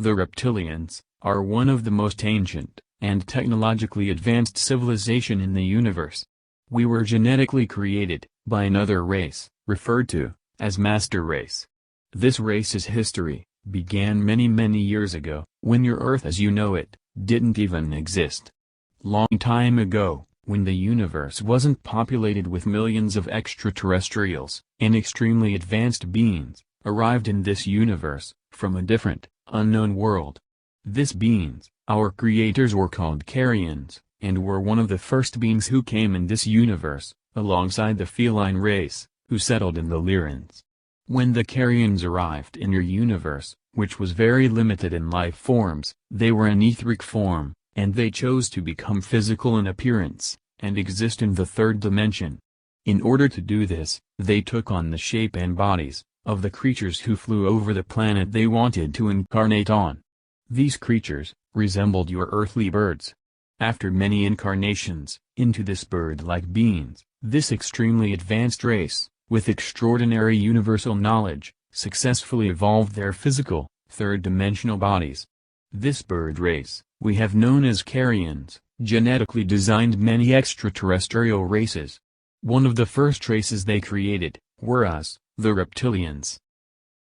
the Reptilians, are one of the most ancient and technologically advanced civilization in the universe. We were genetically created by another race, referred to as Master Race. This race's history began many years ago, when your Earth as you know it didn't even exist. Long time ago, when the universe wasn't populated with millions of extraterrestrials, and extremely advanced beings arrived in this universe from a different, unknown world. These beings, our creators, were called Carians, and were one of the first beings who came in this universe, alongside the feline race, who settled in the Lyrans. When the Carians arrived in your universe, which was very limited in life forms, they were an etheric form, and they chose to become physical in appearance, and exist in the third dimension. In order to do this, they took on the shape and bodies of the creatures who flew over the planet they wanted to incarnate on. These creatures resembled your earthly birds. After many incarnations into this bird-like beings, this extremely advanced race, with extraordinary universal knowledge, successfully evolved their physical, third-dimensional bodies. This bird race, we have known as Carians, genetically designed many extraterrestrial races. One of the first races they created were us, the Reptilians.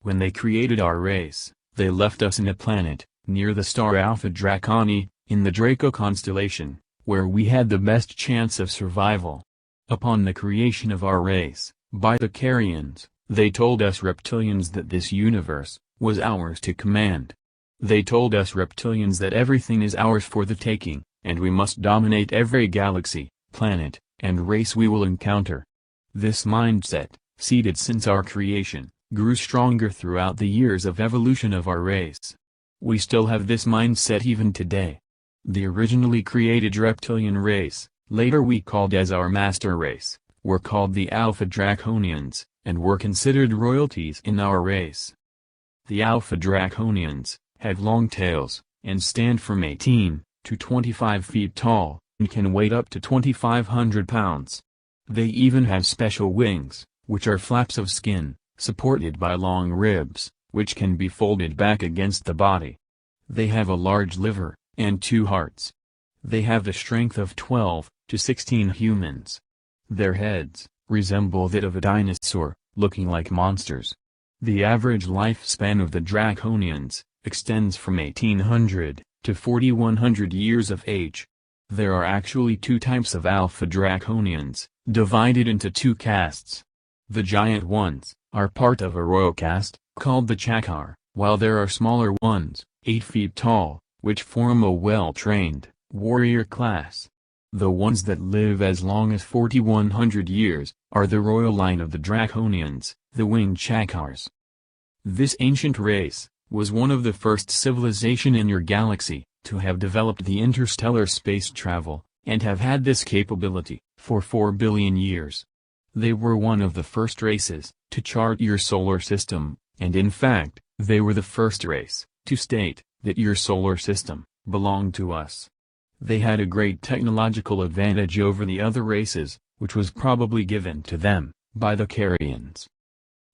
When they created our race, they left us in a planet, near the star Alpha Draconi, in the Draco constellation, where we had the best chance of survival. Upon the creation of our race, by the Carians, they told us Reptilians that this universe was ours to command. They told us Reptilians that everything is ours for the taking, and we must dominate every galaxy, planet, and race we will encounter. This mindset, seeded since our creation, grew stronger throughout the years of evolution of our race. We still have this mindset even today. The originally created reptilian race, later we called as our master race, were called the Alpha Draconians, and were considered royalties in our race. The Alpha Draconians have long tails, and stand from 18 to 25 feet tall, and can weigh up to 2,500 pounds. They even have special wings, which are flaps of skin, supported by long ribs, which can be folded back against the body. They have a large liver, and 2 hearts. They have the strength of 12 to 16 humans. Their heads resemble that of a dinosaur, looking like monsters. The average lifespan of the Draconians extends from 1800 to 4100 years of age. There are actually 2 types of Alpha Draconians, divided into 2 castes. The giant ones are part of a royal caste, called the Chakar, while there are smaller ones, 8 feet tall, which form a well-trained warrior class. The ones that live as long as 4100 years are the royal line of the Draconians, the winged Chakars. This ancient race was one of the first civilization in your galaxy to have developed the interstellar space travel, and have had this capability for 4 billion years. They were one of the first races to chart your solar system, and in fact, they were the first race to state that your solar system belonged to us. They had a great technological advantage over the other races, which was probably given to them by the Carians.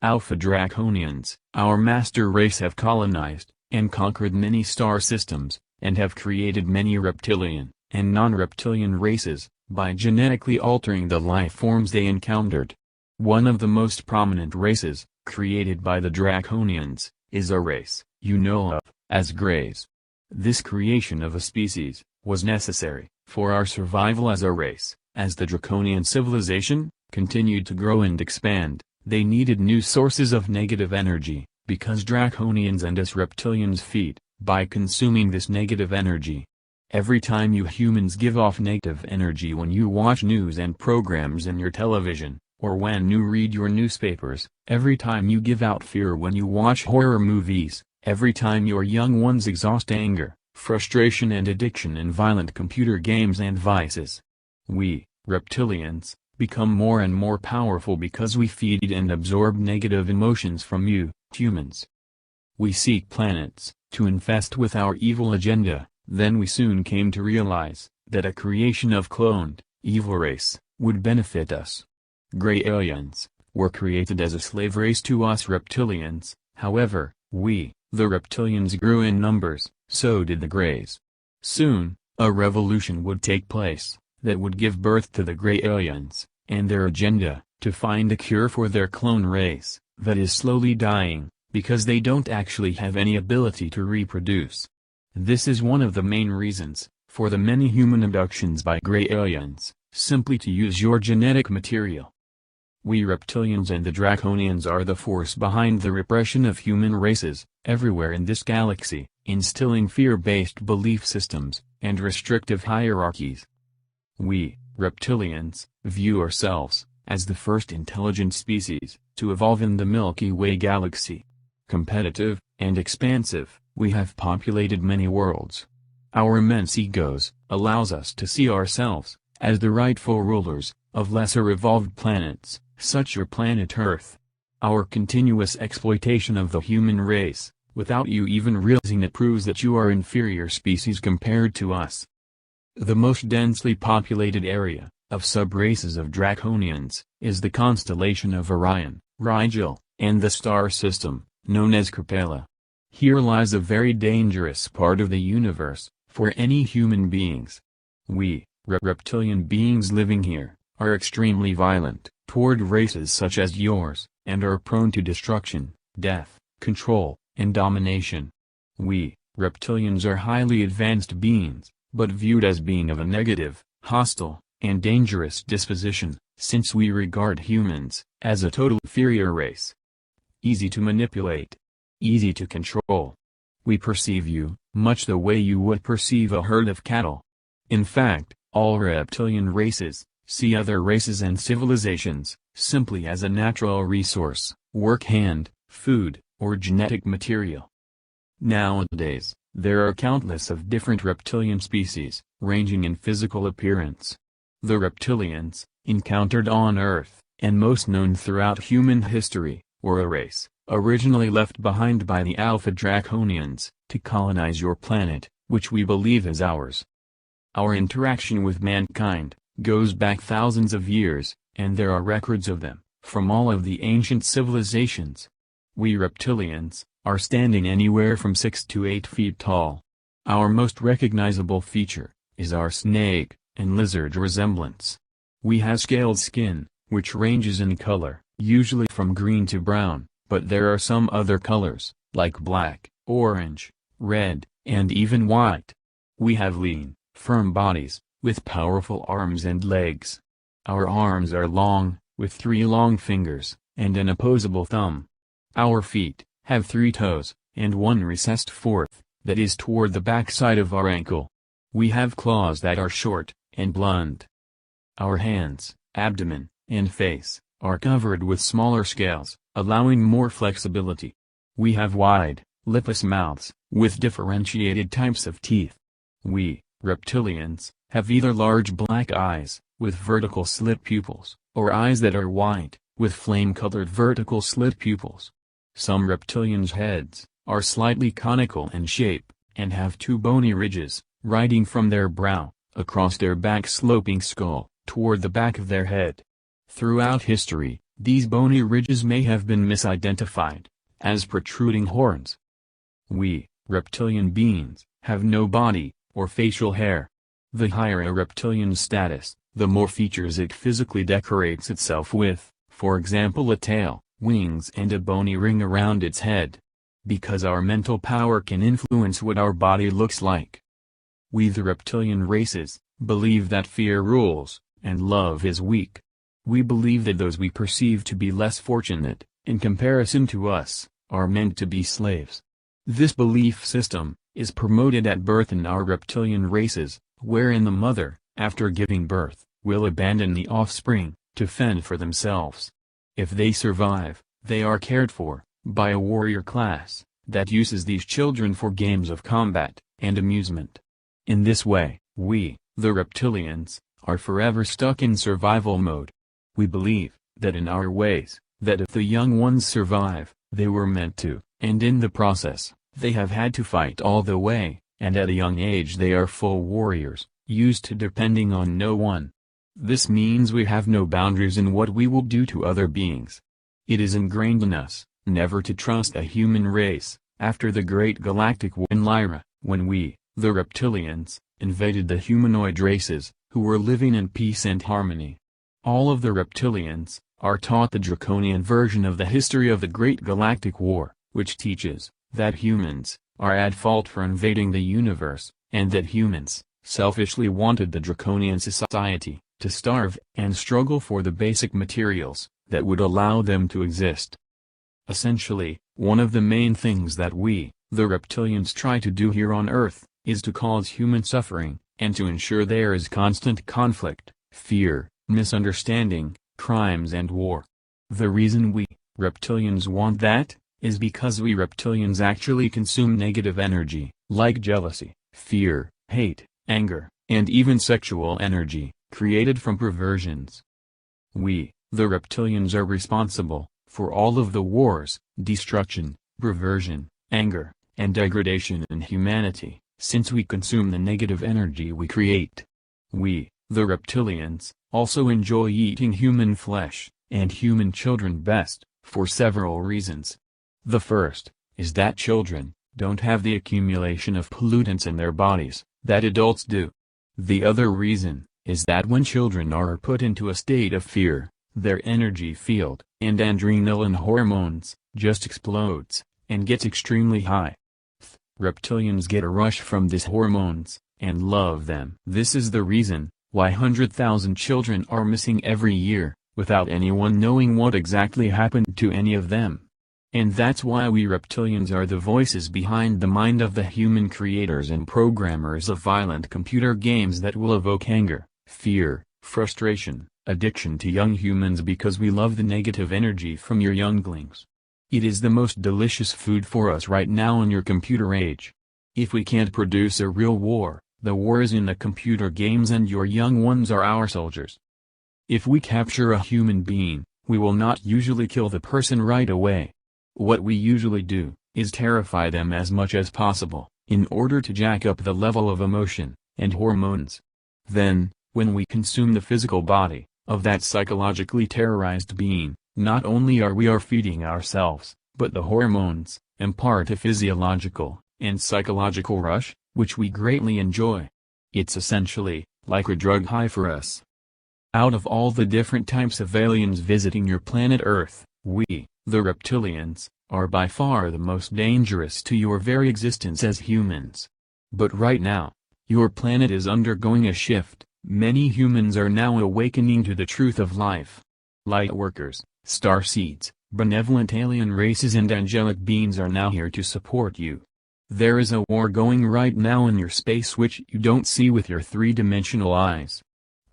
Alpha Draconians, our master race, have colonized and conquered many star systems, and have created many reptilian and non-reptilian races by genetically altering the life forms they encountered. One of the most prominent races created by the Draconians is a race you know of as Greys. This creation of a species was necessary for our survival as a race. As the Draconian civilization continued to grow and expand, they needed new sources of negative energy, because Draconians and us Reptilians feed by consuming this negative energy. Every time you humans give off negative energy when you watch news and programs in your television, or when you read your newspapers, every time you give out fear when you watch horror movies, every time your young ones exhaust anger, frustration and addiction in violent computer games and vices. We, Reptilians, become more and more powerful because we feed and absorb negative emotions from you, humans. We seek planets to infest with our evil agenda. Then we soon came to realize that a creation of cloned, evil race would benefit us. Grey aliens were created as a slave race to us Reptilians. However, we The reptilians grew in numbers, so did the Greys. Soon, a revolution would take place, that would give birth to the Grey aliens, and their agenda, to find a cure for their clone race, that is slowly dying, because they don't actually have any ability to reproduce. This is one of the main reasons, for the many human abductions by Grey aliens, simply to use your genetic material. We reptilians and the draconians are the force behind the repression of human races, everywhere in this galaxy, instilling fear-based belief systems, and restrictive hierarchies. We, reptilians, view ourselves, as the first intelligent species, to evolve in the Milky Way galaxy. Competitive, and expansive, we have populated many worlds. Our immense egos, allows us to see ourselves, as the rightful rulers, of lesser evolved planets, such as planet Earth. Our continuous exploitation of the human race, without you even realizing it, proves that you are inferior species compared to us. The most densely populated area, of sub-races of draconians, is the constellation of Orion, Rigel, and the star system, known as Capella. Here lies a very dangerous part of the universe, for any human beings. We, reptilian beings living here, are extremely violent, toward races such as yours, and are prone to destruction, death, control, and domination. We, reptilians are highly advanced beings, but viewed as being of a negative, hostile, and dangerous disposition, since we regard humans, as a total inferior race. Easy to manipulate. Easy to control. We perceive you, much the way you would perceive a herd of cattle. In fact, all reptilian races, see other races and civilizations, simply as a natural resource, work hand, food, or genetic material. Nowadays, there are countless of different reptilian species, ranging in physical appearance. The reptilians, encountered on Earth, and most known throughout human history, were a race, originally left behind by the Alpha Draconians, to colonize your planet, which we believe is ours. Our interaction with mankind, goes back thousands of years, and there are records of them, from all of the ancient civilizations. We reptilians, are standing anywhere from 6 to 8 feet tall. Our most recognizable feature, is our snake, and lizard resemblance. We have scaled skin, which ranges in color, usually from green to brown, but there are some other colors, like black, orange, red, and even white. We have lean, firm bodies, with powerful arms and legs. Our arms are long, with 3 long fingers, and an opposable thumb. Our feet, have 3 toes, and 1 recessed fourth, that is toward the backside of our ankle. We have claws that are short, and blunt. Our hands, abdomen, and face, are covered with smaller scales, allowing more flexibility. We have wide, lipless mouths, with differentiated types of teeth. We, reptilians, have either large black eyes, with vertical slit pupils, or eyes that are white, with flame-colored vertical slit pupils. Some reptilians' heads, are slightly conical in shape, and have 2 bony ridges, riding from their brow, across their back-sloping skull, toward the back of their head. Throughout history, these bony ridges may have been misidentified, as protruding horns. We, reptilian beings, have no body, or facial hair. The higher a reptilian's status, the more features it physically decorates itself with, for example a tail, wings and a bony ring around its head. Because our mental power can influence what our body looks like. We the reptilian races, believe that fear rules, and love is weak. We believe that those we perceive to be less fortunate, in comparison to us, are meant to be slaves. This belief system, is promoted at birth in our reptilian races, wherein the mother, after giving birth, will abandon the offspring, to fend for themselves. If they survive, they are cared for, by a warrior class, that uses these children for games of combat, and amusement. In this way, we, the reptilians, are forever stuck in survival mode. We believe, that in our ways, that if the young ones survive, they were meant to, and in the process, they have had to fight all the way, and at a young age they are full warriors, used to depending on no one. This means we have no boundaries in what we will do to other beings. It is ingrained in us, never to trust a human race, after the Great Galactic War in Lyra, when we, the Reptilians, invaded the humanoid races, who were living in peace and harmony. All of the Reptilians are taught the draconian version of the history of the Great Galactic War, which teaches that humans are at fault for invading the universe, and that humans selfishly wanted the draconian society to starve and struggle for the basic materials that would allow them to exist. Essentially, one of the main things that we, the Reptilians, try to do here on Earth is to cause human suffering, and to ensure there is constant conflict, fear, misunderstanding, crimes and war. The reason we, Reptilians, want that is because we Reptilians actually consume negative energy, like jealousy, fear, hate, anger, and even sexual energy, created from perversions. We, the Reptilians, are responsible for all of the wars, destruction, perversion, anger, and degradation in humanity, since we consume the negative energy we create. We, the Reptilians, also enjoy eating human flesh, and human children best, for several reasons. The first is that children don't have the accumulation of pollutants in their bodies that adults do. The other reason is that when children are put into a state of fear, their energy field and adrenaline hormones just explodes and gets extremely high. Reptilians get a rush from these hormones and love them. This is the reason why 100,000 children are missing every year, without anyone knowing what exactly happened to any of them. And that's why we Reptilians are the voices behind the mind of the human creators and programmers of violent computer games that will evoke anger, fear, frustration, addiction to young humans, because we love the negative energy from your younglings. It is the most delicious food for us right now in your computer age. If we can't produce a real war, the war is in the computer games, and your young ones are our soldiers. If we capture a human being, we will not usually kill the person right away. What we usually do is terrify them as much as possible, in order to jack up the level of emotion and hormones. Then, when we consume the physical body of that psychologically terrorized being, not only are we feeding ourselves, but the hormones impart a physiological and psychological rush, which we greatly enjoy. It's essentially like a drug high for us. Out of all the different types of aliens visiting your planet Earth, we, the Reptilians, are by far the most dangerous to your very existence as humans. But right now, your planet is undergoing a shift. Many humans are now awakening to the truth of life. Lightworkers, starseeds, benevolent alien races and angelic beings are now here to support you. There is a war going right now in your space which you don't see with your three-dimensional eyes.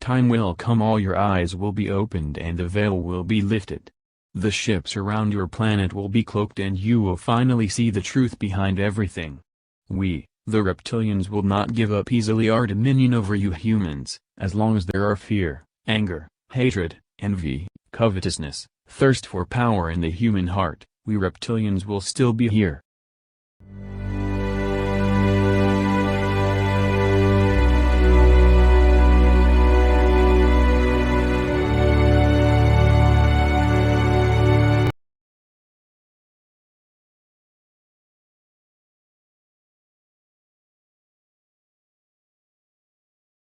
Time will come, all your eyes will be opened and the veil will be lifted. The ships around your planet will be cloaked and you will finally see the truth behind everything. We, the Reptilians, will not give up easily our dominion over you humans, as long as there are fear, anger, hatred, envy, covetousness, thirst for power in the human heart. We Reptilians will still be here,